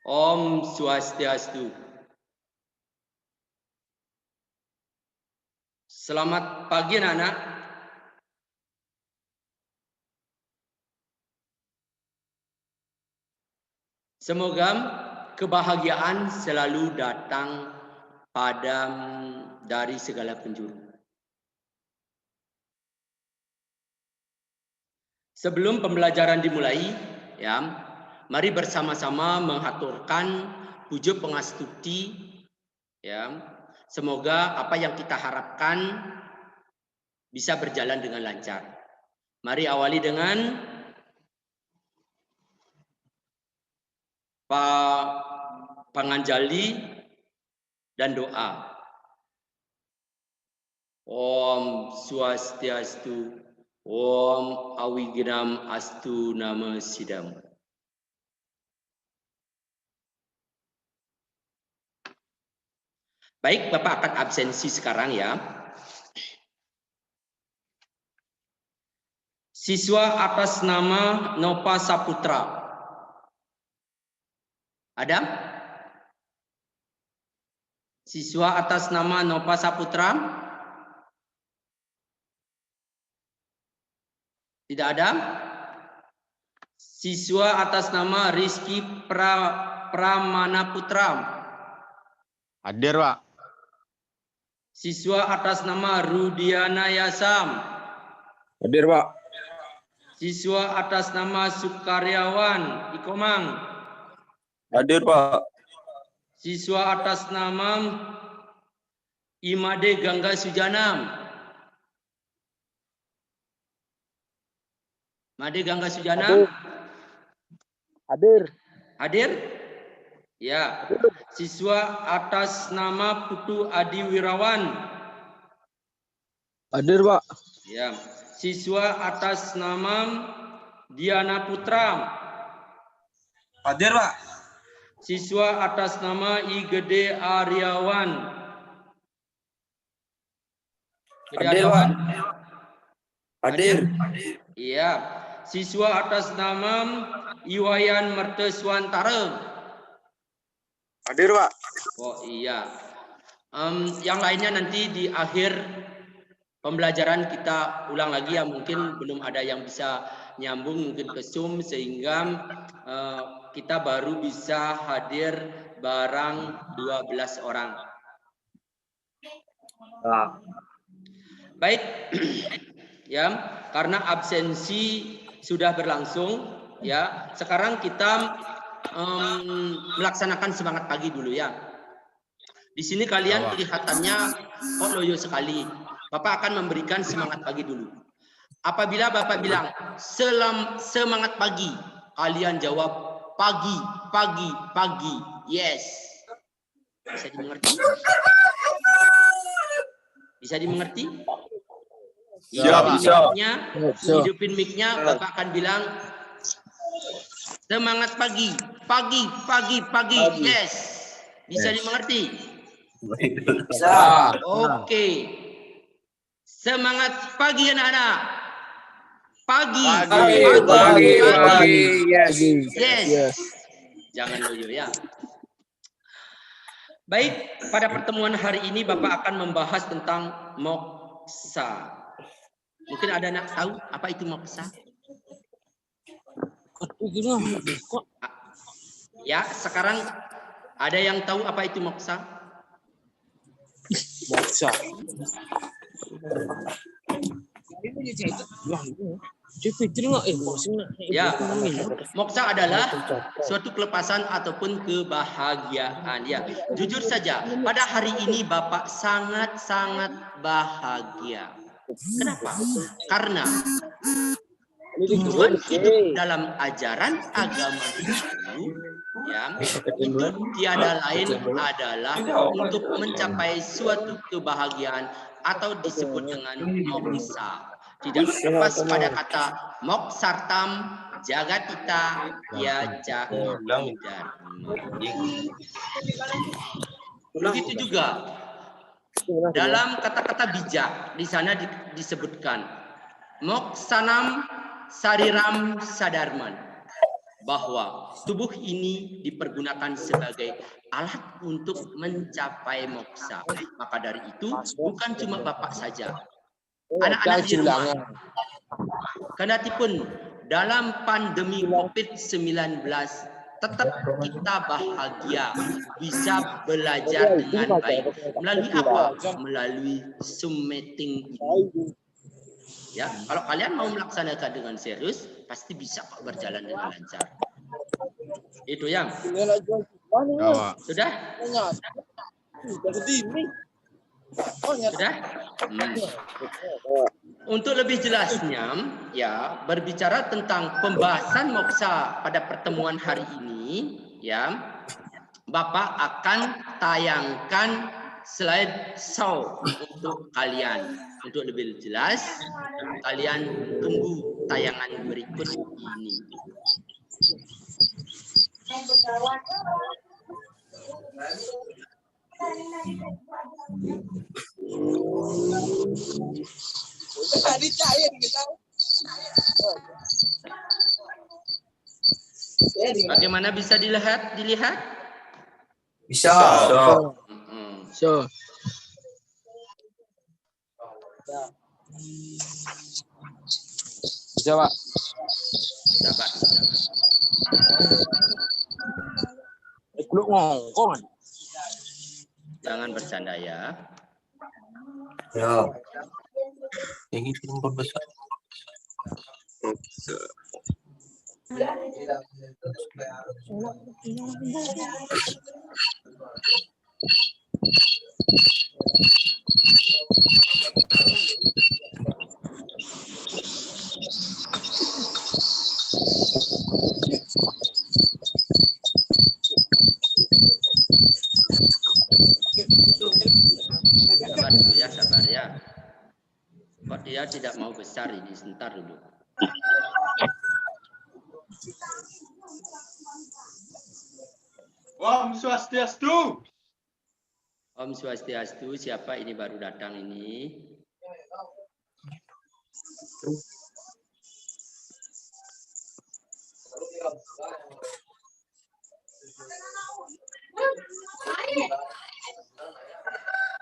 Om Swastiastu. Selamat pagi anak-anak. Semoga kebahagiaan selalu datang dari segala penjuru. Sebelum pembelajaran dimulai, mari bersama-sama menghaturkan puja pengastuti, semoga apa yang kita harapkan bisa berjalan dengan lancar. Mari awali dengan panganjali dan doa. Om Swastiastu, Om Awiginam Astu Nama Sidam. Baik, Bapak akan absensi sekarang ya. Siswa atas nama Nopa Saputra. Ada? Siswa atas nama Nopa Saputra? Tidak ada? Siswa atas nama Rizky Pramana Putra? Hadir, Pak. Siswa atas nama Rudiana Yasam? Hadir, Pak. Siswa atas nama Sukaryawan Ikomang? Hadir, Pak. Siswa atas nama Imade Gangga Sujanam? Made Gangga Sujanam? Hadir. Hadir? Ya. Siswa atas nama Putu Adi Wirawan? Hadir, Pak. Ya. Siswa atas nama Diana Putra? Hadir, Pak. Siswa atas nama Igede Aryawan? Hadir, Pak. Hadir. Iya. Siswa atas nama Iwayan Merteswantara? Hadir, Pak. Oh iya. Yang lainnya nanti di akhir pembelajaran kita ulang lagi ya. Mungkin belum ada yang bisa nyambung mungkin ke Zoom sehingga kita baru bisa hadir barang 12 orang. Baik. Ya, karena absensi sudah berlangsung ya. Sekarang kita melaksanakan semangat pagi dulu ya. Di sini kalian kelihatannya loyo sekali. Bapak akan memberikan semangat pagi dulu. Apabila Bapak bilang semangat pagi, kalian jawab pagi, pagi, pagi. Yes. Bisa dimengerti? Bisa dimengerti? Hidupin mic-nya, Bapak akan bilang semangat pagi, pagi, pagi, pagi. Yes. Bisa dimengerti? Bisa. Oke. Semangat pagi anak-anak. Pagi. Pagi. Yes. Jangan loyo ya. Baik, pada pertemuan hari ini Bapak akan membahas tentang moksa. Mungkin ada anak tahu apa itu moksa? Ya, sekarang ada yang tahu apa itu moksa? Moksa. Ya, moksa adalah suatu kelepasan ataupun kebahagiaan. Ya, jujur saja, pada hari ini Bapak sangat-sangat bahagia. Kenapa? Karena tujuan hidup dalam ajaran agama Hindu itu tiada lain adalah untuk mencapai suatu kebahagiaan atau disebut dengan moksa. Tidak lepas pada kata moksartam jagatita ya jahidharma. Begitu juga dalam kata-kata bijak di sana disebutkan moksanam sariram sadarman. bahwa tubuh ini dipergunakan sebagai alat untuk mencapai moksa. Maka dari itu bukan cuma Bapak saja, anak-anak di rumah. Kendatipun dalam pandemi COVID-19 tetap kita bahagia bisa belajar dengan baik. Melalui apa? Melalui Zoom meeting ini. Ya, kalau kalian mau melaksanakan dengan serius, pasti bisa kok berjalan dengan lancar. Itu yang. Sudah? Sudah? Untuk lebih jelasnya, ya, berbicara tentang pembahasan moksa pada pertemuan hari ini, ya, Bapak akan tayangkan slide show untuk kalian. Untuk lebih jelas, kalian tunggu tayangan berikut ini. Bagaimana bisa dilihat? Bisa. So. Bisa, Pak. Bisa, Pak. Jangan bercanda ya. Ya. Yang itu nomor besar. Sabar dulu ya, sabar ya. Kok dia tidak mau besar ini, sebentar dulu. Om Swastiastu. Om Swastiastu, siapa ini baru datang ini?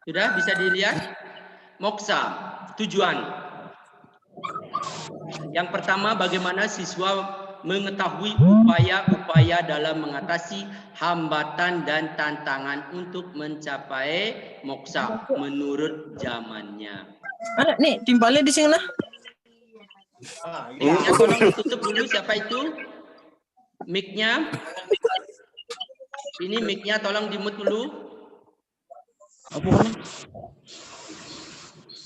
Sudah bisa dilihat? Moksa, tujuan. Yang pertama, bagaimana siswa mengetahui upaya-upaya dalam mengatasi hambatan dan tantangan untuk mencapai moksa menurut zamannya. Ada nih, timbalnya di sini lah. Mic-nya tolong ditutup dulu, siapa itu? Mic-nya. Ini mic-nya tolong di-mute dulu. Apa kan?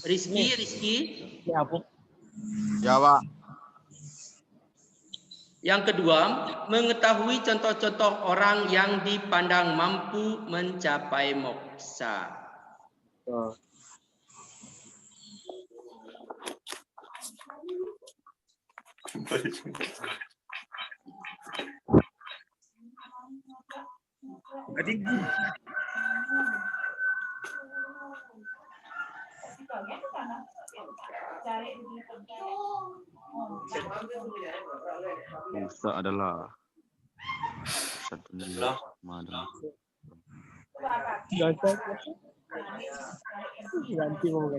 Rizky. Ya, apa? Jawa. Yang kedua, mengetahui contoh-contoh orang yang dipandang mampu mencapai moksa. Musa adalah satunya mana?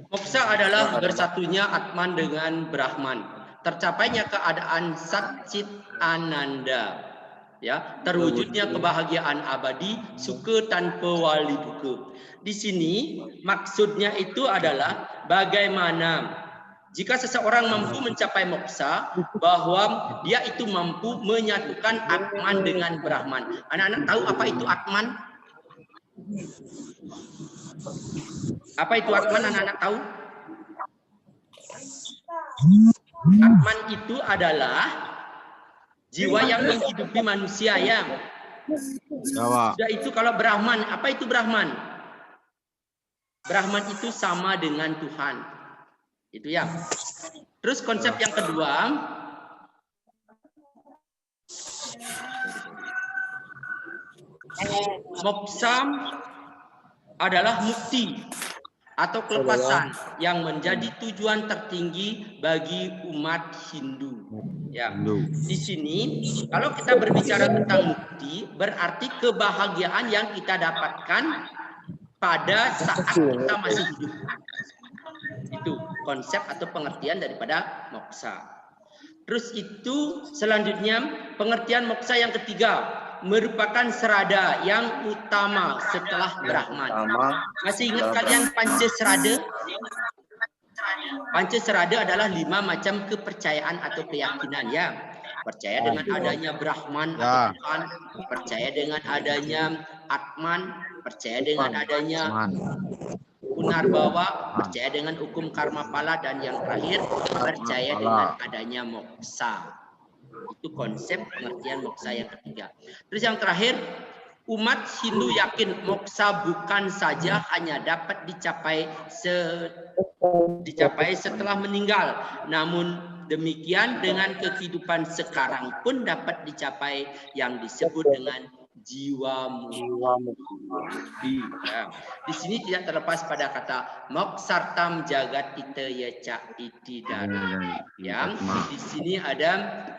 Moksa adalah bersatunya Atman dengan Brahman. Tercapainya keadaan Satchit Ananda. Ya, terwujudnya kebahagiaan abadi, suka tanpa wali buka. Di sini maksudnya itu adalah bagaimana jika seseorang mampu mencapai moksa, bahwa dia itu mampu menyatukan Atman dengan Brahman. Anak-anak tahu apa itu Atman? Apa itu Atman, anak-anak tahu? Atman itu adalah jiwa yang menghidupi manusia ya. Jawa. Sudah itu kalau Brahman, apa itu Brahman? Brahman itu sama dengan Tuhan. Itu ya. Terus konsep yang kedua, moksa adalah mukti. atau kelepasan yang menjadi tujuan tertinggi bagi umat Hindu. Ya, di sini kalau kita berbicara tentang mukti, berarti kebahagiaan yang kita dapatkan pada saat kita masih hidup. Itu konsep atau pengertian daripada moksa. Terus itu selanjutnya pengertian moksa yang ketiga merupakan serada yang utama setelah Brahman. Masih ingat kalian Pancaserada? Pancaserada adalah 5 macam kepercayaan atau keyakinan ya. Percaya dengan adanya Brahman atau Tuhan, percaya dengan adanya Atman, percaya dengan adanya Punarbawa, percaya dengan hukum karma pala, dan yang terakhir percaya dengan adanya moksa. Itu konsep pengertian moksa yang ketiga. Terus yang terakhir, umat Hindu yakin moksa bukan saja hanya dapat dicapai setelah meninggal, namun demikian dengan kehidupan sekarang pun dapat dicapai yang disebut dengan jiwa mukti. Ya. Di sini tidak terlepas pada kata moksartam jagatita yaca iti dana. Yang di sini ada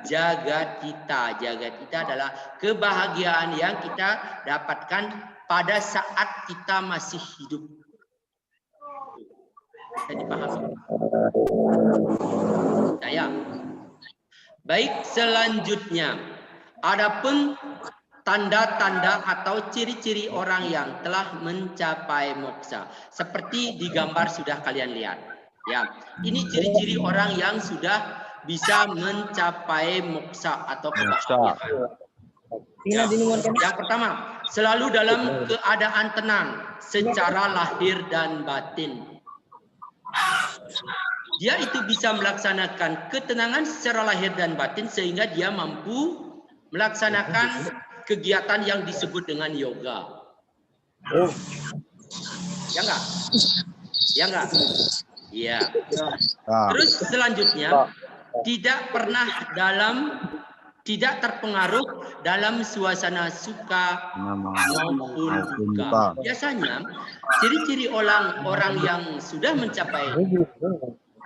jagatita. Jagatita adalah kebahagiaan yang kita dapatkan pada saat kita masih hidup. Bisa dipahami? Ya. Baik, selanjutnya adapun tanda-tanda atau ciri-ciri orang yang telah mencapai moksa. Seperti di gambar sudah kalian lihat. Ya, ini ciri-ciri orang yang sudah bisa mencapai moksa atau kebahagiaan. Ya. Yang pertama, selalu dalam keadaan tenang secara lahir dan batin. Dia itu bisa melaksanakan ketenangan secara lahir dan batin sehingga dia mampu melaksanakan kegiatan yang disebut dengan yoga. Ya enggak? Ya enggak? Iya. Terus selanjutnya tidak terpengaruh dalam suasana suka maupun duka. Biasanya ciri-ciri orang yang sudah mencapai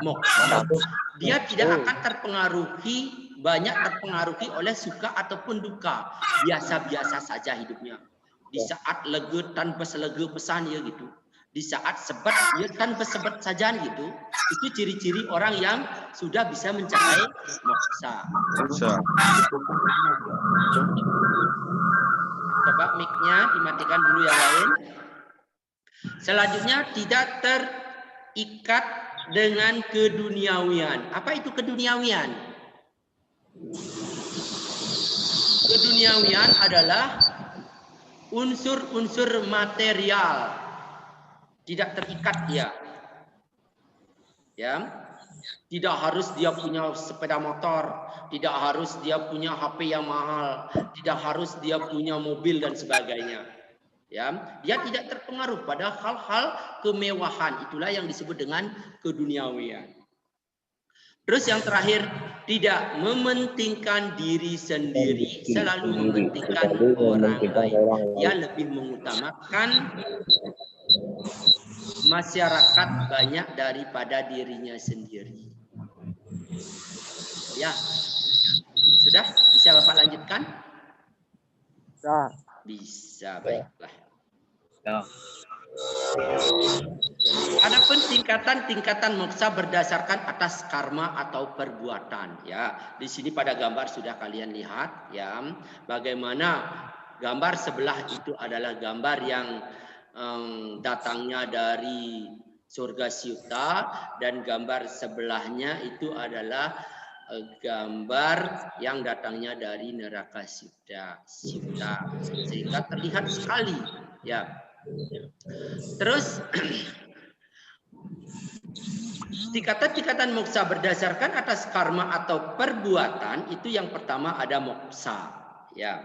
moksa, dia tidak akan banyak terpengaruhi oleh suka ataupun duka. Biasa-biasa saja hidupnya. Di saat lega tanpa selega pesan ya gitu. Di saat sebat ya tanpa sebat saja gitu. Itu ciri-ciri orang yang sudah bisa mencapai moksa. Coba mic-nya dimatikan dulu yang lain. Selanjutnya tidak terikat dengan keduniawian. Apa itu keduniawian? Keduniawian adalah unsur-unsur material, tidak terikat dia. Ya. Tidak harus dia punya sepeda motor, tidak harus dia punya HP yang mahal, tidak harus dia punya mobil dan sebagainya. Ya, dia tidak terpengaruh pada hal-hal kemewahan. Itulah yang disebut dengan keduniawian. Terus yang terakhir, tidak mementingkan diri sendiri, selalu mementingkan orang lain. Dia lebih mengutamakan masyarakat banyak daripada dirinya sendiri. Ya, sudah bisa Bapak lanjutkan? Bisa, baiklah. Adapun tingkatan moksa berdasarkan atas karma atau perbuatan. Ya, di sini pada gambar sudah kalian lihat ya, bagaimana gambar sebelah itu adalah gambar yang datangnya dari surga Syuta, dan gambar sebelahnya itu adalah gambar yang datangnya dari neraka Syuta. Sehingga terlihat sekali ya. Terus tingkatan moksa berdasarkan atas karma atau perbuatan itu yang pertama ada moksa ya.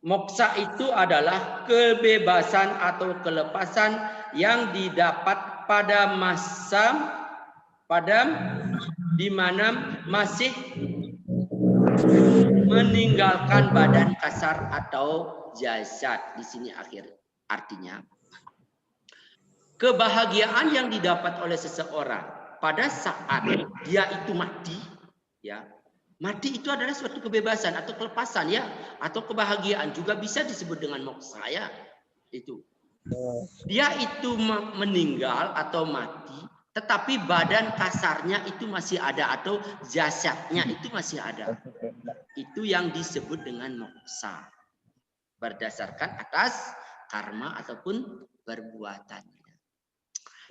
Moksa itu adalah kebebasan atau kelepasan yang didapat pada masa di mana masih meninggalkan badan kasar atau jasad. Di sini artinya kebahagiaan yang didapat oleh seseorang pada saat dia itu mati, ya. Mati itu adalah suatu kebebasan atau kelepasan, ya, atau kebahagiaan, juga bisa disebut dengan moksa, ya. Itu. Dia itu meninggal atau mati, tetapi badan kasarnya itu masih ada atau jasadnya itu masih ada. Itu yang disebut dengan moksa. Berdasarkan atas karma ataupun perbuatannya.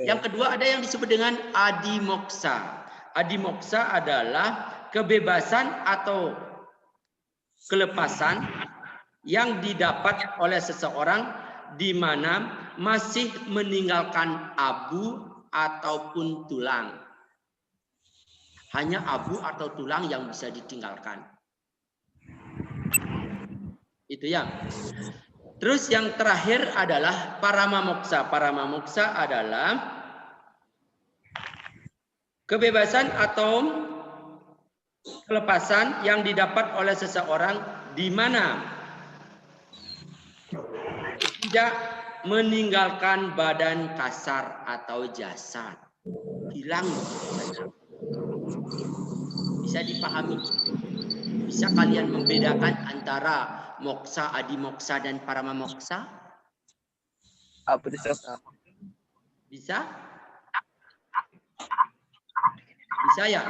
Yang kedua ada yang disebut dengan adimoksa. Adimoksa adalah kebebasan atau kelepasan yang didapat oleh seseorang di mana masih meninggalkan abu ataupun tulang. Hanya abu atau tulang yang bisa ditinggalkan. Itu ya. Terus yang terakhir adalah paramamoksa. Paramamoksa adalah kebebasan atau kelepasan yang didapat oleh seseorang di mana tidak meninggalkan badan kasar atau jasad. Hilang saja. Bisa dipahami. Bisa kalian membedakan antara moksa, adimoksa, dan paramamoksa? Apa itu? Bisa? Bisa ya?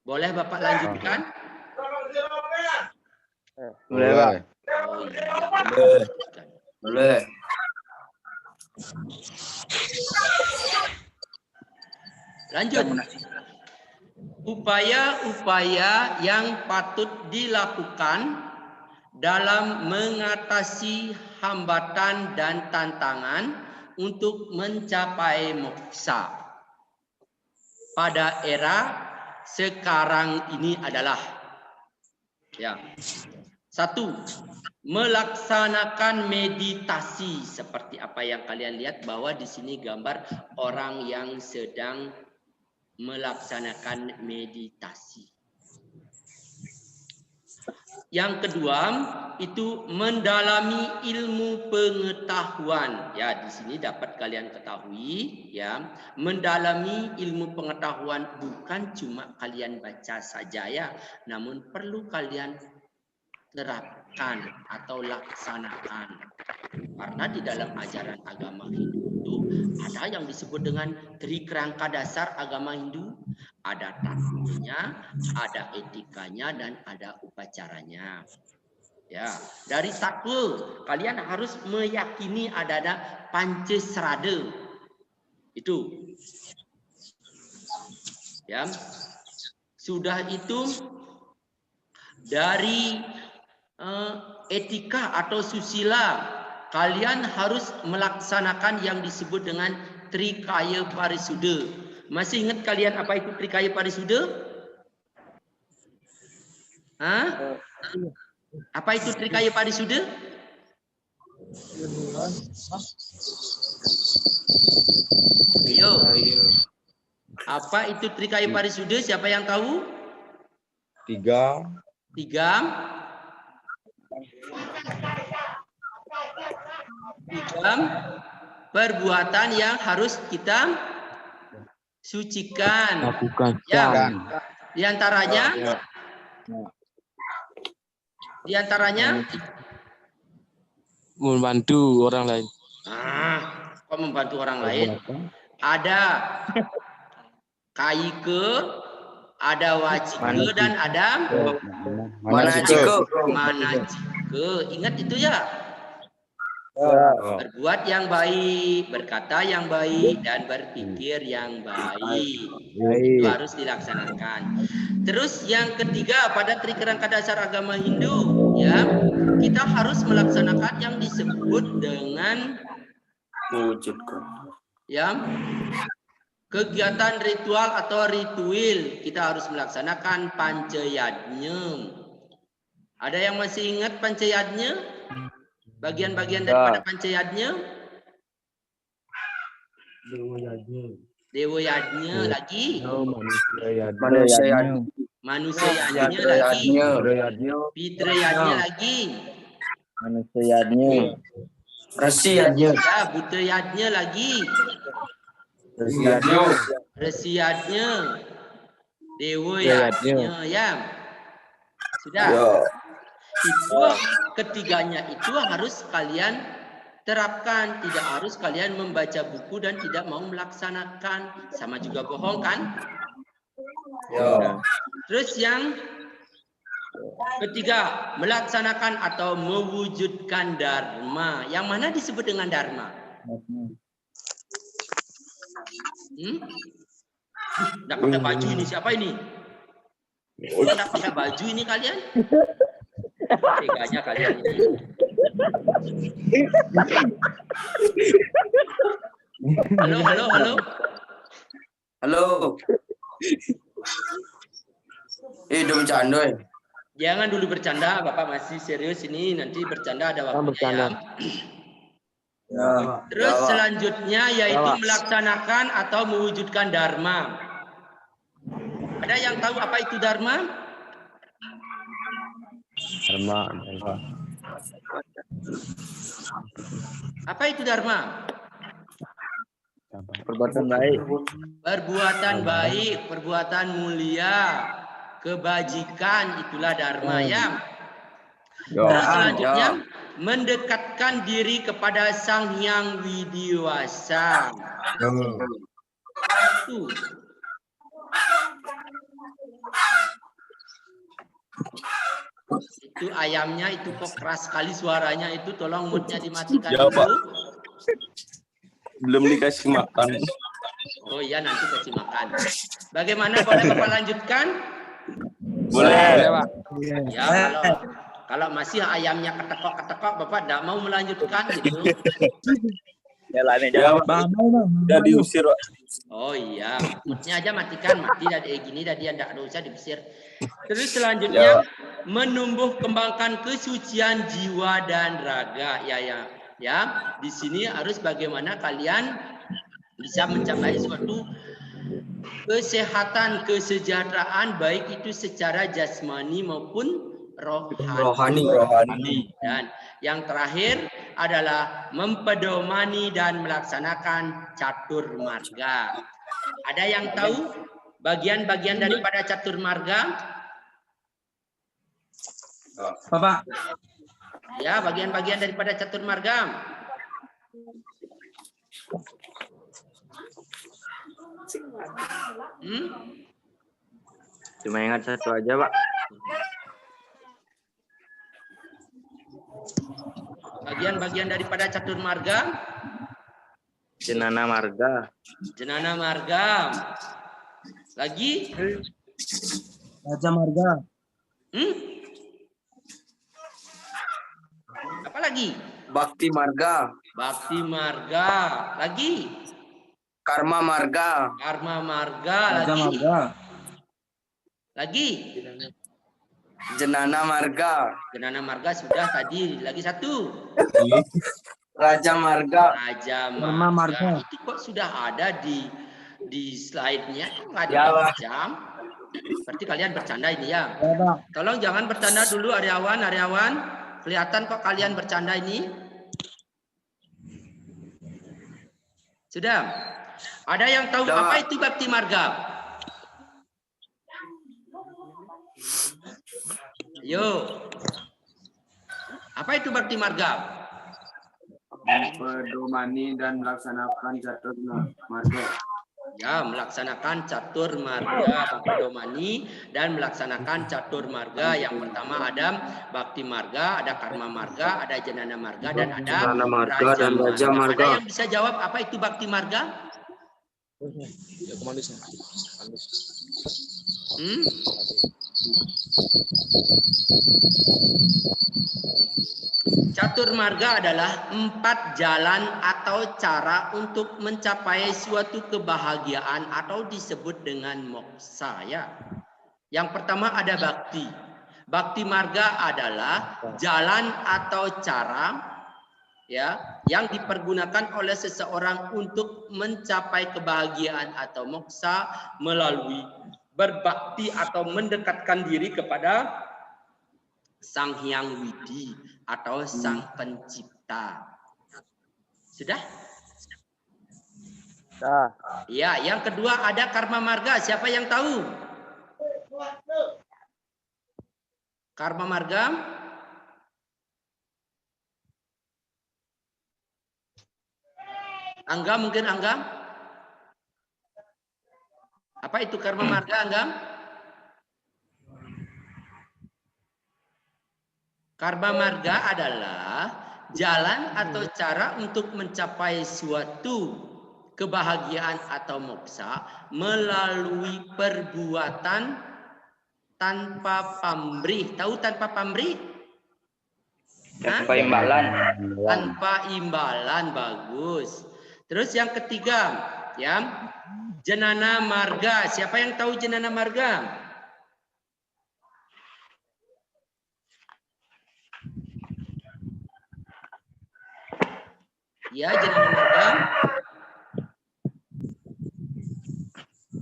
Boleh Bapak lanjutkan? Boleh, Pak. Oh iya. Boleh. Lanjut. Upaya-upaya yang patut dilakukan dalam mengatasi hambatan dan tantangan untuk mencapai moksa pada era sekarang ini adalah, ya, 1. Melaksanakan meditasi, seperti apa yang kalian lihat bahwa di sini gambar orang yang sedang melaksanakan meditasi. Yang kedua itu mendalami ilmu pengetahuan. Ya, di sini dapat kalian ketahui, ya, mendalami ilmu pengetahuan bukan cuma kalian baca saja, ya, namun perlu kalian terapkan atau laksanakan. Karena di dalam ajaran agama Hindu itu ada yang disebut dengan trikerangka dasar agama Hindu, ada takwanya, ada etikanya, dan ada upacaranya. Ya, dari takwa kalian harus meyakini ada pancasrada. Itu. Ya. Sudah itu dari etika atau susila, kalian harus melaksanakan yang disebut dengan Trikaya Parisuddha. Masih ingat kalian apa itu Trikaya Parisuddha? Hah? Apa itu Trikaya Parisuddha? Ayo. Apa itu Trikaya Parisuddha? Siapa yang tahu? 3. 3. Perbuatan yang harus kita sucikan. Lakukan. Ya. Di antaranya Membantu orang lain. Kok membantu orang lain? Ada kaike, ada wajike, dan ada manajike. Ingat itu ya? Berbuat yang baik, berkata yang baik, dan berpikir yang baik. Itu harus dilaksanakan. Terus yang ketiga pada trikerangka dasar agama Hindu, ya, kita harus melaksanakan yang disebut dengan Mewujudkan. ya, kegiatan ritual atau ritual. Kita harus melaksanakan pancayadnya. Ada yang masih ingat pancayadnya? Bagian-bagian daripada pancayadnya? Dewa yadnya lagi. Manusia yadnya lagi. Pitra yadnya lagi. Resiadnya. Ya, Butriyadnya lagi. Resiadnya. Resiadnya. Dewayadnya, ya. Sudah. Ya. Itu ketiganya itu harus kalian terapkan. Tidak harus kalian membaca buku dan tidak mau melaksanakan. Sama juga bohong kan? Ya. Terus yang ketiga, melaksanakan atau mewujudkan dharma. Yang mana disebut dengan dharma? Nggak pakai baju ini, siapa ini? Nggak pakai baju ini kalian? Teganya kalian ini. Halo, halo, halo. Halo. Udah bercanda. Jangan dulu bercanda, Bapak masih serius ini. Nanti bercanda ada waktunya ya. Ya. Terus selanjutnya yaitu melaksanakan atau mewujudkan dharma. Ada yang tahu apa itu dharma? Dharma. Apa itu dharma? Perbuatan baik. Perbuatan baik, perbuatan mulia, kebajikan, itulah dharma ya. Terus selanjutnya mendekatkan diri kepada Sang Hyang Widiwasa. Itu. Itu ayamnya itu kok keras sekali suaranya itu, tolong moodnya dimatikan Ya, Pak. dulu. Belum dikasih makan. Oh iya, nanti kasih makan. Bagaimana, boleh Bapak lanjutkan? Boleh. Ya, kalau masih ayamnya ketekok-ketekok, Bapak tidak mau melanjutkan gitu. Ya, udah diusir, Pak. Oh iya, moodnya aja matikan, mati dari gini dan dia tidak usah diusir. Terus selanjutnya menumbuh kembangkan kesucian jiwa dan raga. Ya. Di sini harus bagaimana kalian bisa mencapai suatu kesehatan, kesejahteraan baik itu secara jasmani maupun rohani. Dan yang terakhir adalah mempedomani dan melaksanakan catur marga. Ada yang tahu bagian-bagian daripada catur marga? Bapak. Ya, bagian-bagian daripada catur marga. Cuma ingat satu aja, Pak. Bagian-bagian daripada catur marga. Jenana marga. Jenana marga. Lagi? Raja marga. Apa lagi? Bakti marga. Bakti marga. Lagi? Karma marga. Karma marga. Raja Lagi? marga. Lagi? Jenana marga. Jenana marga sudah tadi. Lagi satu. Raja marga. Raja Karma marga. marga. Itu kok sudah ada di slide-nya? Nggak ada Ya, Pak. jam. Berarti kalian bercanda ini ya. Tolong jangan bercanda dulu, Aryawan. Kelihatan kok kalian bercanda ini. Sudah. Ada yang tahu Sudah, apa Pak. itu bakti marga? Yo. Apa itu bakti marga? Pedomani dan melaksanakan catur marga. Ya, melaksanakan catur marga, pedomani dan melaksanakan catur marga. Yang pertama ada bakti marga, ada karma marga, ada jenana marga, dan ada Jenana marga dan raja marga. Ada yang bisa jawab apa itu bakti marga? Catur marga adalah 4 jalan atau cara untuk mencapai suatu kebahagiaan atau disebut dengan moksa ya. Yang pertama ada bakti. Bakti marga adalah jalan atau cara ya yang dipergunakan oleh seseorang untuk mencapai kebahagiaan atau moksa melalui berbakti atau mendekatkan diri kepada Sang Hyang Widi atau Sang Pencipta. Sudah? Dah. Ya, yang kedua ada karma marga. Siapa yang tahu? Karma marga? Angga, mungkin Angga? Apa itu karma marga, Angga? Karma marga adalah jalan atau cara untuk mencapai suatu kebahagiaan atau moksa melalui perbuatan tanpa pamrih. Tahu tanpa pamrih? Tanpa imbalan. Tanpa imbalan, bagus. Terus yang ketiga, ya, jenana marga. Siapa yang tahu jenana marga? Ya, jenana marga.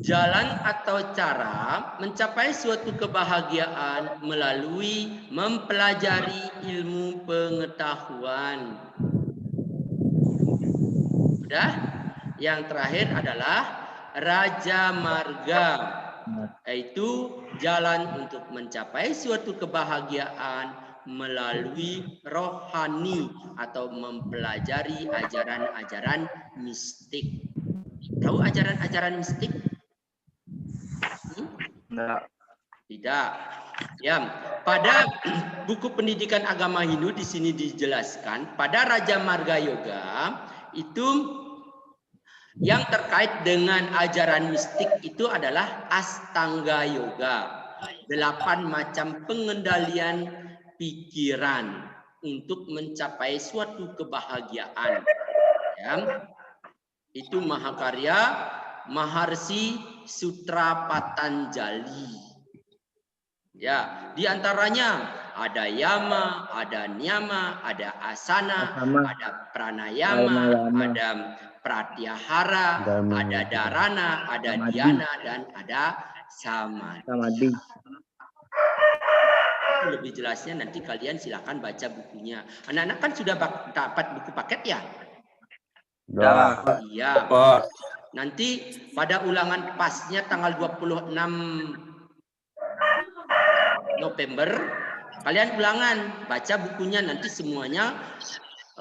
Jalan atau cara mencapai suatu kebahagiaan melalui mempelajari ilmu pengetahuan. Sudah? Yang terakhir adalah Raja Marga, yaitu jalan untuk mencapai suatu kebahagiaan melalui rohani atau mempelajari ajaran-ajaran mistik. Tahu ajaran-ajaran mistik? Enggak. Tidak. Ya, pada buku pendidikan agama Hindu di sini dijelaskan pada Raja Marga Yoga itu yang terkait dengan ajaran mistik itu adalah Astanga Yoga. 8 macam pengendalian pikiran untuk mencapai suatu kebahagiaan. Ya. Itu Mahakarya Maharsi Sutra Patanjali. Ya, di antaranya ada yama, ada niyama, ada asana, ada pranayama, ada pratyahara, ada dharana, ada dhyana, dan ada samadhi. Lebih jelasnya nanti kalian silakan baca bukunya. Anak-anak kan sudah dapat buku paket ya? Iya. Nanti pada ulangan pasnya tanggal 26 November kalian ulangan, baca bukunya, nanti semuanya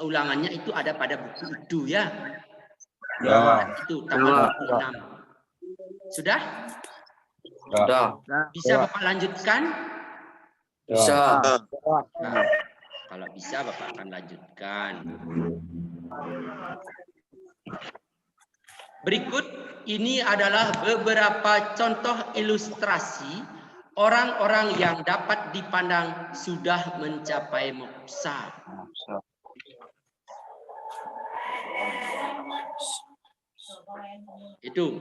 ulangannya itu ada pada buku itu ya. Ya. Itu tanggal 26. Sudah? Sudah. Bisa Bapak lanjutkan? Bisa. Nah, kalau bisa Bapak akan lanjutkan. Berikut ini adalah beberapa contoh ilustrasi orang-orang yang dapat dipandang sudah mencapai moksa. Itu.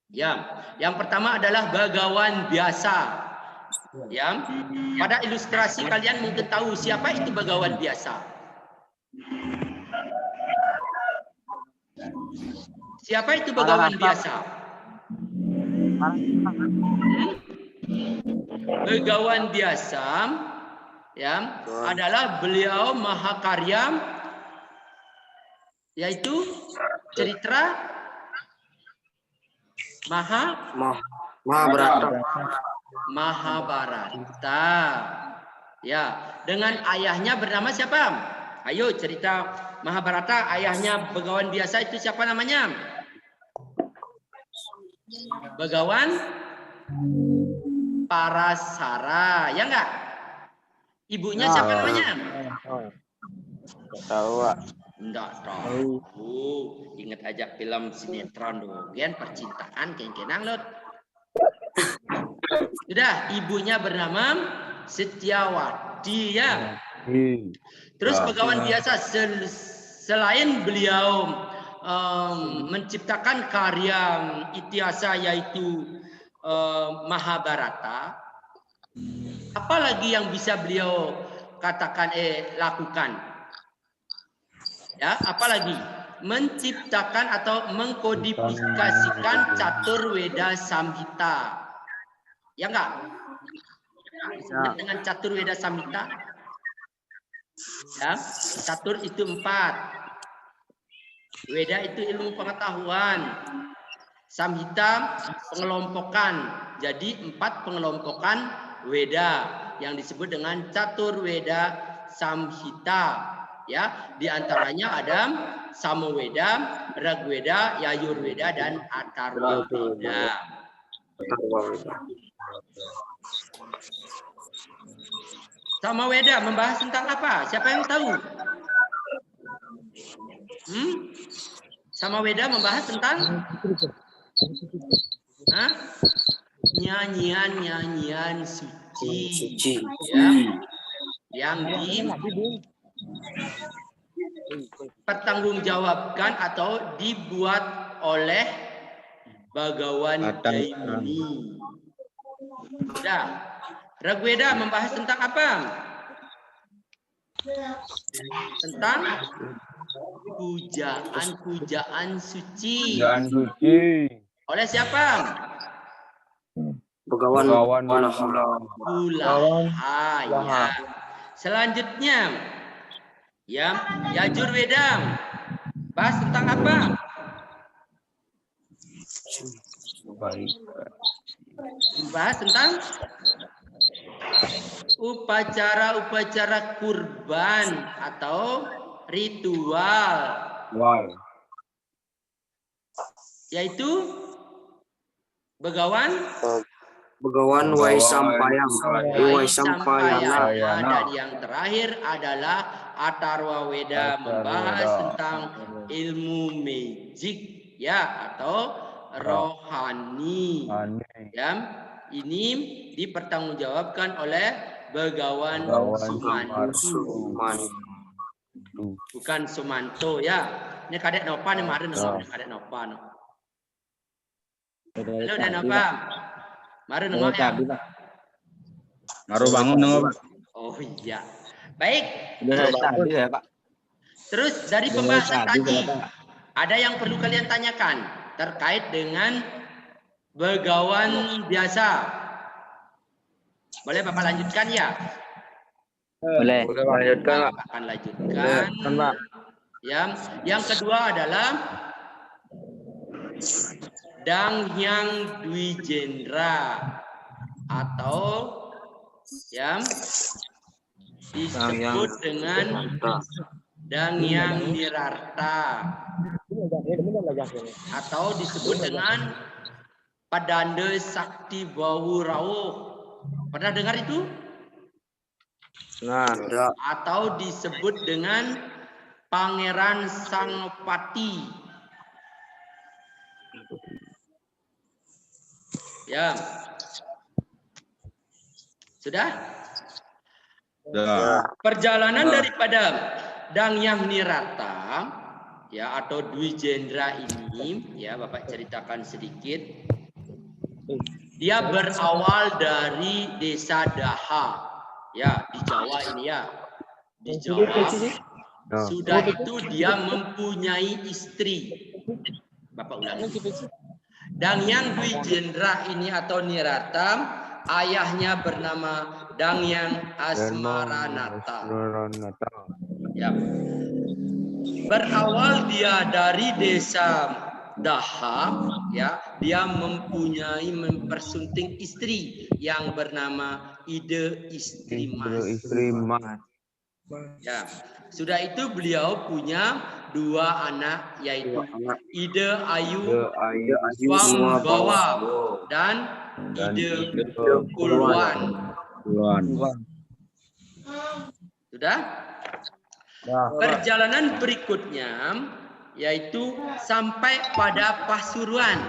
Ya, yang pertama adalah bagawan biasa. Ya, pada ilustrasi kalian mungkin tahu siapa itu bagawan biasa. Siapa itu bagawan biasa? Begawan biasa ya adalah beliau Mahakarya, yaitu cerita Mahabharata. Ya, dengan ayahnya bernama siapa? Ayo cerita Mahabharata, ayahnya Begawan biasa itu siapa namanya? Begawan Parasara, ya enggak? Ibunya siapa namanya? Tahu, Pak. Enggak tahu. Ingat aja film sinetron dong. Gen percintaan kenang lot. Sudah, ibunya bernama Setiawati ya. Terus Begawan biasa selain beliau menciptakan karya Itiasa yaitu Mahabharata, apalagi yang bisa beliau katakan lakukan? Ya, apalagi menciptakan atau mengkodifikasikan Catur Weda Samhita. Ya enggak? Dengan Catur Weda Samhita. Ya, catur itu 4. Weda itu ilmu pengetahuan. Samhita pengelompokan. Jadi 4 pengelompokan Weda yang disebut dengan Catur Weda Samhita. Ya, di antaranya ada Samaweda, Ragweda, Yajurweda dan Atharwaveda. Samaweda membahas tentang apa? Siapa yang tahu? Samaweda membahas tentang nyanyian suci, ya, yang dipertanggungjawabkan atau dibuat oleh Bhagawan Jaimuni. Sudah. Ragweda membahas tentang apa? Tentang pujaan suci. Pujaan suci. Oleh siapa? Bhagawan Bulaha. Ya. Selanjutnya, ya, Yajurweda bahas tentang apa? Bahas tentang upacara-upacara kurban atau ritual, yaitu Bhagawan Waisampayana. Dan yang terakhir adalah Atharwaveda membahas tentang ilmu magic, ya, atau rohani. Ya, ini dipertanggungjawabkan oleh Bhagawan Sumanto. Bukan Sumanto, ya. Ini kadek Nopa nih, mari nengok kadek Nopa. Halo dan Nopa. Mari nengok ya. Baru bangun nengok, Pak. Oh iya. Baik. Tadi ya, Pak. Terus dari pembahasan tadi, ada yang perlu kalian tanyakan terkait dengan Begawan biasa. Boleh Bapak lanjutkan ya? Boleh. Lanjutkan. Bapak akan lanjutkan. Yang kedua adalah Danghyang Dwijendra atau yang disebut dengan Danghyang Nirarta atau disebut dengan Padanda Sakti Bahu Rauh. Pernah dengar itu? Nah, atau disebut dengan Pangeran Sangopati. Ya. Sudah? Sudah. Perjalanan daripada Danghyang Nirarta ya atau Dwijendra ini ya Bapak ceritakan sedikit. Dia berawal dari desa Daha ya di Jawa ini ya. Di Jawa. Sudah itu dia mempunyai istri. Bapak ulangi. Danghyang Dwijendra ini atau Nirarta, ayahnya bernama Danghyang Asmaranata. Ya. Berawal dia dari desa Daha, ya, dia mempersunting istri yang bernama Ide Istri Mas. Ya, sudah itu beliau punya 2 anak yaitu Ide Ayu Wambawa dan Ide Kulwan. Sudah? Perjalanan berikutnya yaitu sampai pada Pasuruan.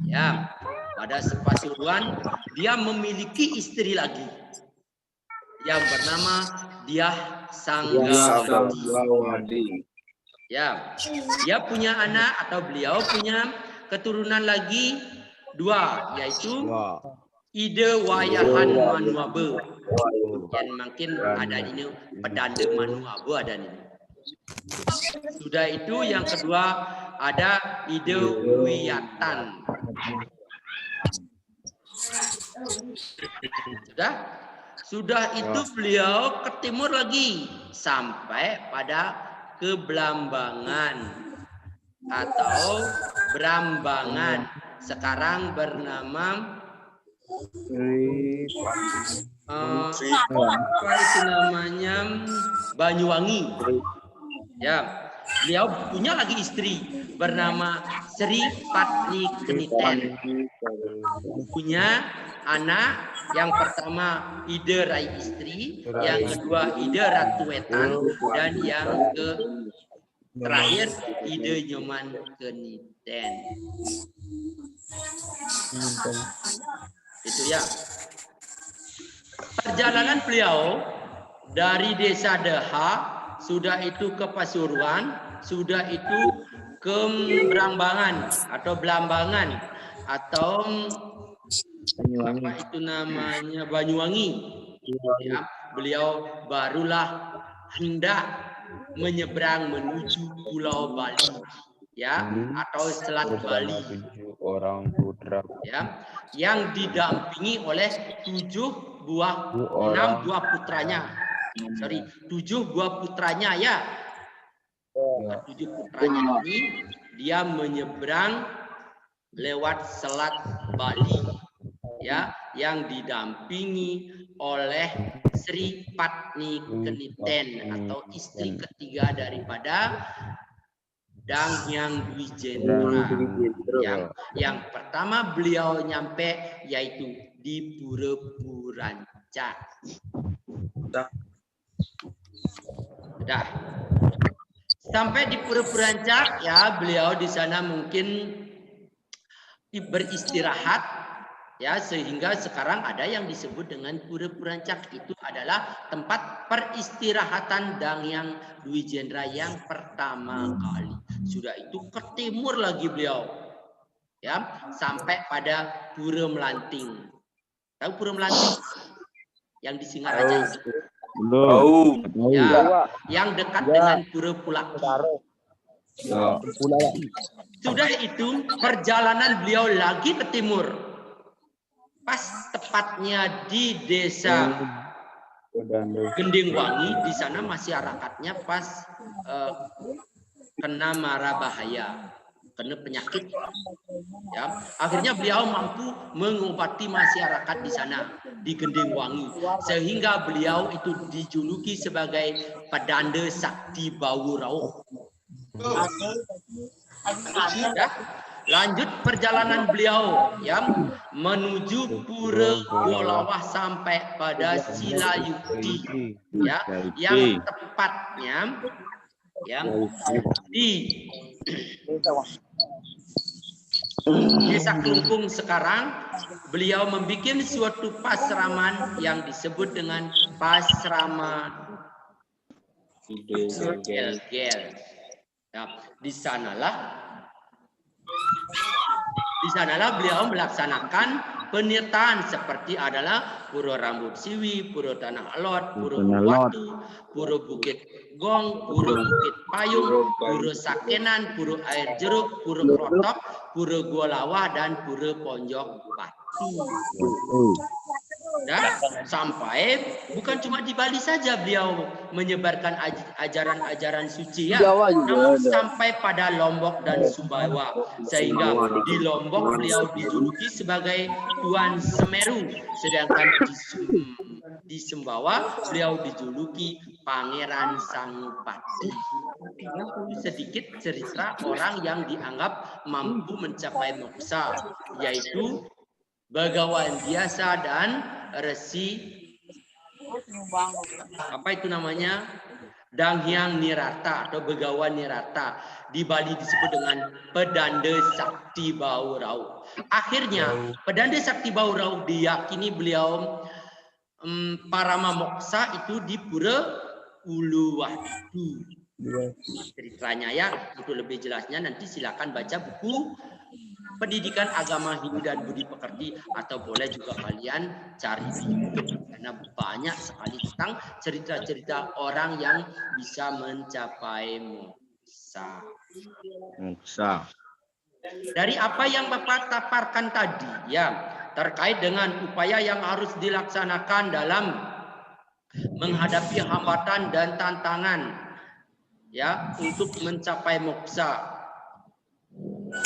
Ya, pada Pasuruan dia memiliki istri lagi yang bernama Dyah Sanggawati. Ya, dia punya anak atau beliau punya keturunan lagi 2 yaitu Ide Wayahan Manuabe. Yang makin ada ini Pedanda Manuabe ada ini. Sudah itu yang kedua ada Ide Wiyatan. Sudah itu beliau ke timur lagi sampai pada ke Belambangan. atau Brambangan. Sekarang bernama apa itu namanya, Banyuwangi. Ya, beliau punya lagi istri bernama Sri Patni Keniten. Punya anak, yang pertama Ide Rai Istri, yang kedua Ide Ratu Wetan, dan yang terakhir Ide Nyoman Keniten. Itu ya. Perjalanan beliau dari desa Deha, sudah itu ke Pasuruan, sudah itu ke Brambangan atau Blambangan atau apa itu namanya, Banyuwangi. Ya, beliau barulah hendak menyeberang menuju Pulau Bali, ya, atau Selat Bali. Orang putra. Ya, yang didampingi oleh 6 buah putranya. 7 buah putranya ya. 7 putranya ini dia menyeberang lewat Selat Bali, ya, yang didampingi oleh Sri Patni Keniten atau istri ketiga daripada Danghyang Dwijendra. Yang pertama beliau nyampe yaitu di Pura-Puranca. Dah. Sampai di Pura-Puranca, ya, beliau di sana mungkin beristirahat, ya, sehingga sekarang ada yang disebut dengan Pura-Puranca. Itu adalah tempat peristirahatan Danghyang Dwijendra yang pertama kali. Sudah itu ke timur lagi beliau, ya, sampai pada Pura Melanting. Tahu Pura Melanting? Yang di Singaraja itu. Ya, yang dekat dengan Pura Pulaki. Sudah itu perjalanan beliau lagi ke timur. Pas tepatnya di desa Gendingwangi, di sana masyarakatnya pas kena mara bahaya, kena penyakit. Ya, akhirnya beliau mampu mengobati masyarakat di sana di Gendingwangi, sehingga beliau itu dijuluki sebagai Pedanda Sakti Bau Rauh. Ya, lanjut perjalanan beliau yang menuju Pura Golawah sampai pada Silayukti, ya, yang tepatnya yang di Desa Kelungkung. Sekarang beliau membuat suatu pasraman yang disebut dengan Pasraman Gel-Gel. Nah, di sanalah beliau melaksanakan penirtaan seperti adalah Pura Rambut Siwi, Pura Tanah Alot, Pura Watu, Pura Bukit Gong, Pura Bukit Payung, Pura Sakenan, Pura Air Jeruk, Pura Krotok, Pura Golawah, dan Pura Ponjok Batu. Ya, sampai bukan cuma di Bali saja beliau menyebarkan ajaran-ajaran suci, ya, namun sampai pada Lombok dan Sumbawa, sehingga di Lombok beliau dijuluki sebagai Tuan Semeru, sedangkan di Sumbawa beliau dijuluki Pangeran Sangupati. Sedikit cerita orang yang dianggap mampu mencapai moksa, yaitu Begawan Biasa dan Resi apa itu namanya, Danghyang Nirata atau Begawan Nirata. Di Bali disebut dengan Pedanda Sakti Bau Rauh. Akhirnya Pedanda Sakti Bau Rauh diyakini beliau parama moksa itu di Pura Uluwatu. Ceritanya, ya, untuk lebih jelasnya nanti silakan baca buku Pendidikan Agama Hindu dan Budi Pekerti, atau boleh juga kalian cari di YouTube, karena banyak sekali tentang cerita-cerita orang yang bisa mencapai moksa. Dari apa yang Bapak paparkan tadi, ya, terkait dengan upaya yang harus dilaksanakan dalam menghadapi hambatan dan tantangan, ya, untuk mencapai moksa.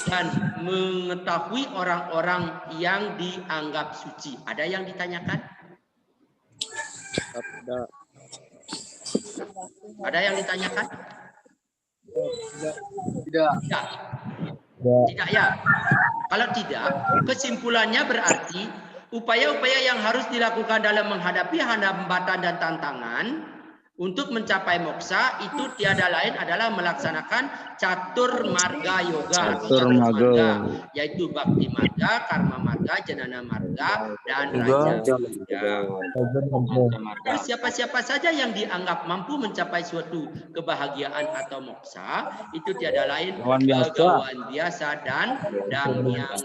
dan mengetahui orang-orang yang dianggap suci. Ada yang ditanyakan? Ada yang ditanyakan? Tidak. Tidak ya. Kalau tidak, kesimpulannya berarti upaya-upaya yang harus dilakukan dalam menghadapi hambatan dan tantangan untuk mencapai moksa itu tiada lain adalah melaksanakan catur marga yoga, yaitu bakti marga, karma marga, janana marga, dan raja yoga. Siapa-siapa saja yang dianggap mampu mencapai suatu kebahagiaan atau moksa itu tiada lain kegawahan biasa dan dang yang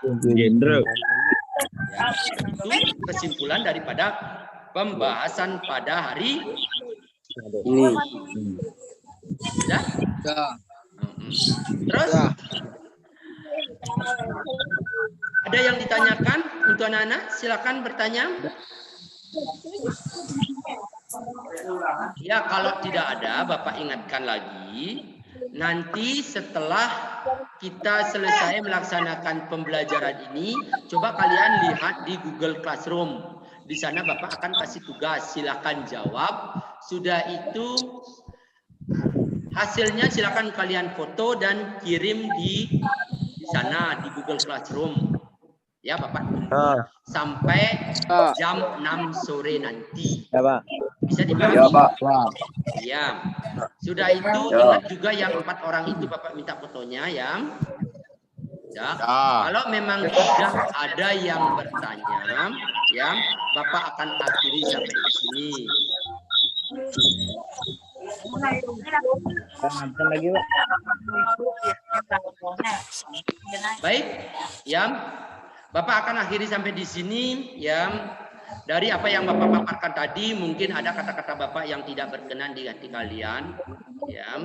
duwidesra. Ya, itu kesimpulan daripada pembahasan pada hari ini. Ya? Terus ada yang ditanyakan untuk anak-anak? Silakan bertanya. Ya, kalau tidak ada, Bapak ingatkan lagi. Nanti setelah kita selesai melaksanakan pembelajaran ini, coba kalian lihat di Google Classroom. Di sana Bapak akan kasih tugas, silakan jawab. Sudah itu hasilnya silakan kalian foto dan kirim di sana di Google Classroom. Ya Bapak tunggu sampai jam 6 sore nanti. Ya Pak. Bisa dipahami? Ya Pak. Ya. Sudah itu ingat juga yang 4 orang itu Bapak minta fotonya ya. Ya. Kalau memang tidak ada yang bertanya, ya Bapak akan akhiri sampai di sini. Baik, ya Bapak akan akhiri sampai di sini, ya. Dari apa yang Bapak paparkan tadi, mungkin ada kata-kata Bapak yang tidak berkenan di hati kalian. Ya,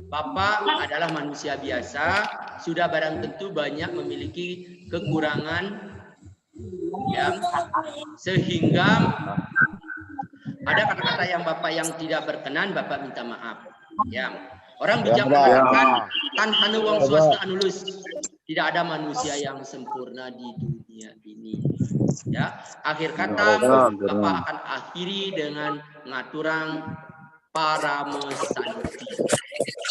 Bapak adalah manusia biasa, sudah barang tentu banyak memiliki kekurangan, ya, sehingga ada kata-kata yang Bapak yang tidak berkenan, Bapak minta maaf. Ya, orang bijak mengatakan kan hanu wong swasta anulus, tidak ada manusia yang sempurna di dunia ini. Ya, akhir kata Bapak akan akhiri dengan ngaturang Paramesanti.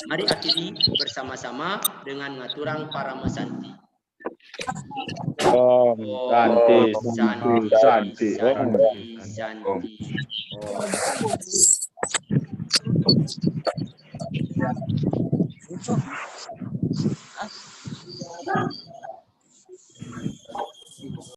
Mari akhiri bersama-sama dengan ngaturang Paramesanti. Om Santi, Santi, Santi. Om.